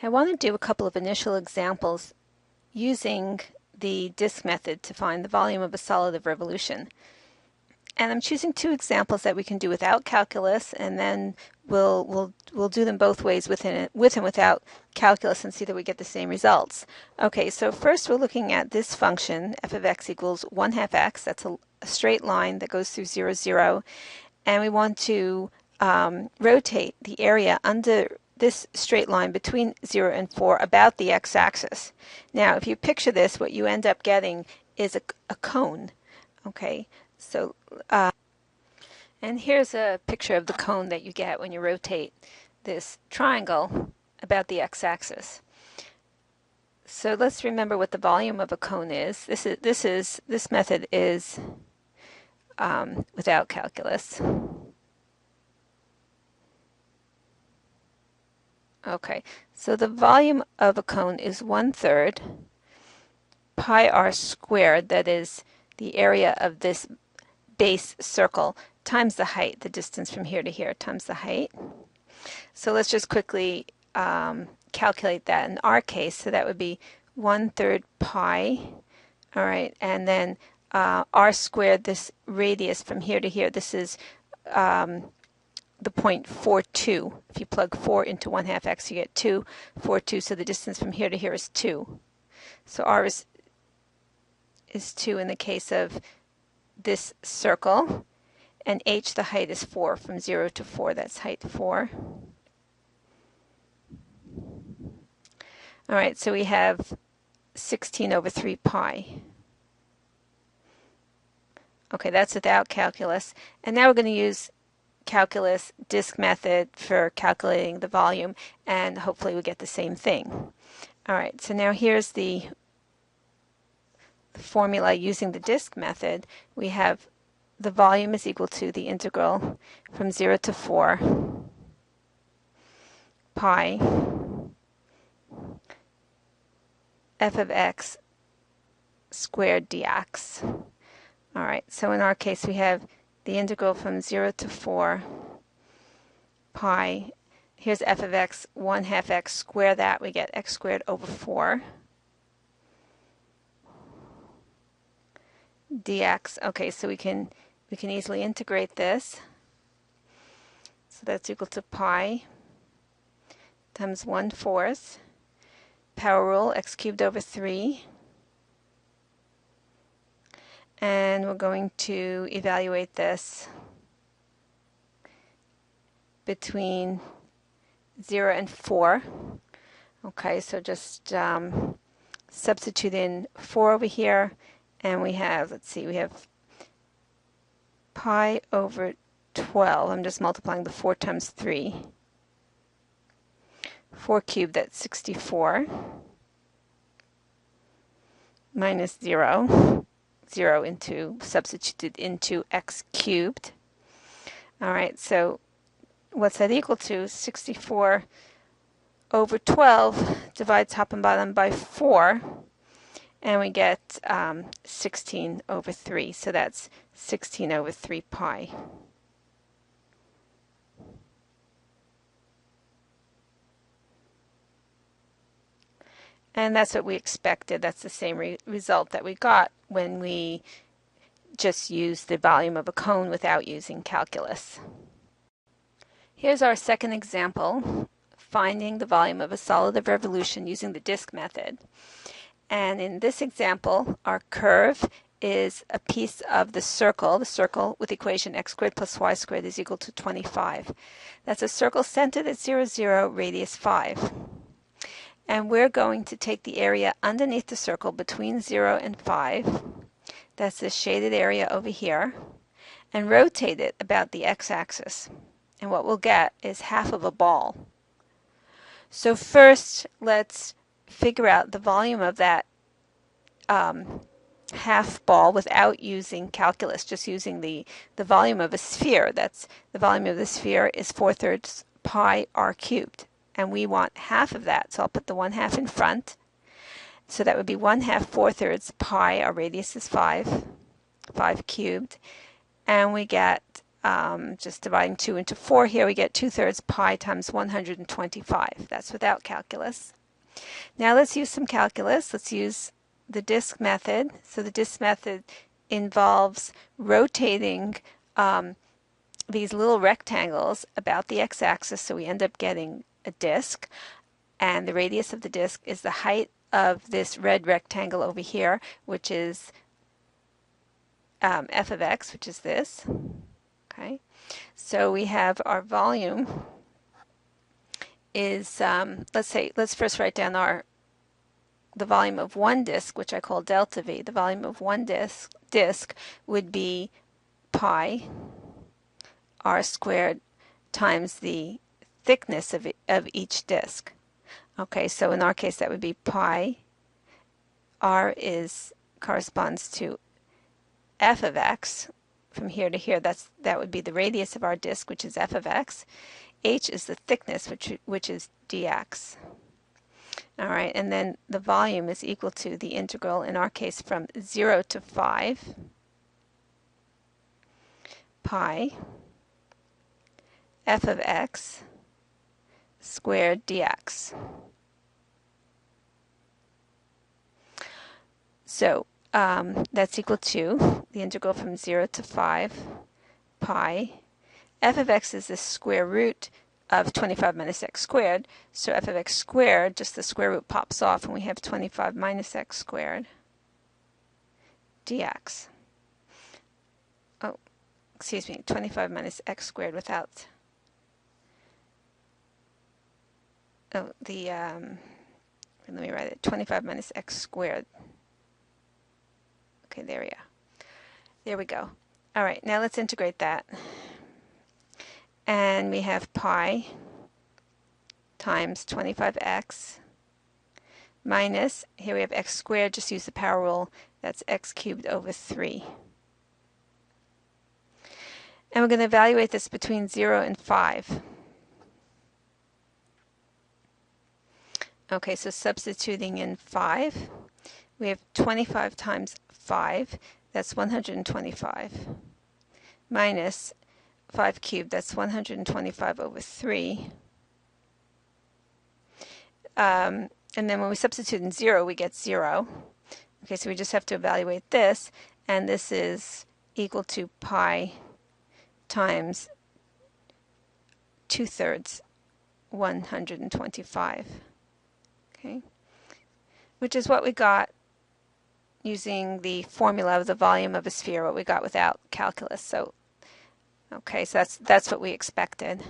I want to do a couple of initial examples using the disk method to find the volume of a solid of revolution. And I'm choosing two examples that we can do without calculus, and then we'll do them both ways with and without calculus and see that we get the same results. Okay, so first we're looking at this function, f of x equals 1/2 x. That's a straight line that goes through 0, 0. And we want to rotate the area under this straight line between 0 and 4 about the x-axis. Now, if you picture this, what you end up getting is a cone. Okay, so and here's a picture of the cone that you get when you rotate this triangle about the x-axis. So let's remember what the volume of a cone is. This method is without calculus. Okay, so the volume of a cone is 1/3 pi r squared, that is the area of this base circle, times the height, the distance from here to here, times the height. So let's just quickly calculate that in our case. So that would be 1/3 pi, all right, and then r squared, this radius from here to here, this is the point 4,2. If you plug 4 into 1/2 x, you get 2, 4,2, so the distance from here to here is 2. So r is 2 in the case of this circle, and h, the height, is 4, from 0 to 4, that's height 4. All right, so we have 16/3 pi. Okay, that's without calculus. And now we're going to use calculus disk method for calculating the volume, and hopefully we get the same thing. All right, so now here's the formula using the disk method. We have the volume is equal to the integral from 0 to 4 pi f of x squared dx. All right, so in our case we have the integral from 0 to 4 pi. Here's f of x, 1/2 x, square that, we get x squared over 4 dx. Okay, so we can easily integrate this. So that's equal to pi times 1/4 power rule, x cubed over 3. And we're going to evaluate this between 0 and 4. Okay, so just substitute in 4 over here, and we have, let's see, we have pi over 12. I'm just multiplying the 4 times 3. 4 cubed, that's 64. Minus 0. 0 into, substituted into x cubed. All right, so what's that equal to? 64 over 12, divide top and bottom by 4, and we get 16/3. So that's 16/3 pi. And that's what we expected. That's the same result that we got when we just used the volume of a cone without using calculus. Here's our second example, finding the volume of a solid of revolution using the disk method. And in this example, our curve is a piece of the circle with equation x squared plus y squared is equal to 25. That's a circle centered at 0, 0, radius 5. And we're going to take the area underneath the circle between 0 and 5, that's the shaded area over here, and rotate it about the x-axis. And what we'll get is half of a ball. So first, let's figure out the volume of that half ball without using calculus, just using the volume of a sphere. That's the volume of the sphere is 4/3 pi r cubed. And we want half of that, so I'll put the 1/2 in front. So that would be 1/2 4/3 pi, our radius is 5 cubed, and we get Just dividing 2 into 4 here, we get 2/3 pi times 125. That's without calculus. Now let's use some calculus. Let's use the disk method. So the disk method involves rotating these little rectangles about the x-axis, so we end up getting a disk, and the radius of the disk is the height of this red rectangle over here, which is f of x, which is this. Okay, so we have our volume is, let's first write down the volume of one disk, which I call delta V. The volume of one disk would be pi r squared times the thickness of each disk. Okay, so in our case that would be pi. R corresponds to f of x. From here to here, that would be the radius of our disk, which is f of x. H is the thickness, which is dx. All right, and then the volume is equal to the integral, in our case, from 0 to 5 pi f of x squared dx. So that's equal to the integral from 0 to 5 pi. F of x is the square root of 25 minus x squared. So f of x squared, just the square root pops off, and we have 25 minus x squared dx. Oh, excuse me, 25 minus x squared without let me write it, 25 minus x squared. Okay, there we go. There we go. All right, now let's integrate that. And we have pi times 25x minus, here we have x squared, just use the power rule, that's x cubed over 3. And we're going to evaluate this between 0 and 5. Okay, so substituting in 5, we have 25 times 5, that's 125, minus 5 cubed, that's 125 over 3. And then when we substitute in 0, we get 0. Okay, so we just have to evaluate this, and this is equal to pi times 2/3 125. Okay, which is what we got using the formula of the volume of a sphere, what we got without calculus. So, okay, so that's what we expected.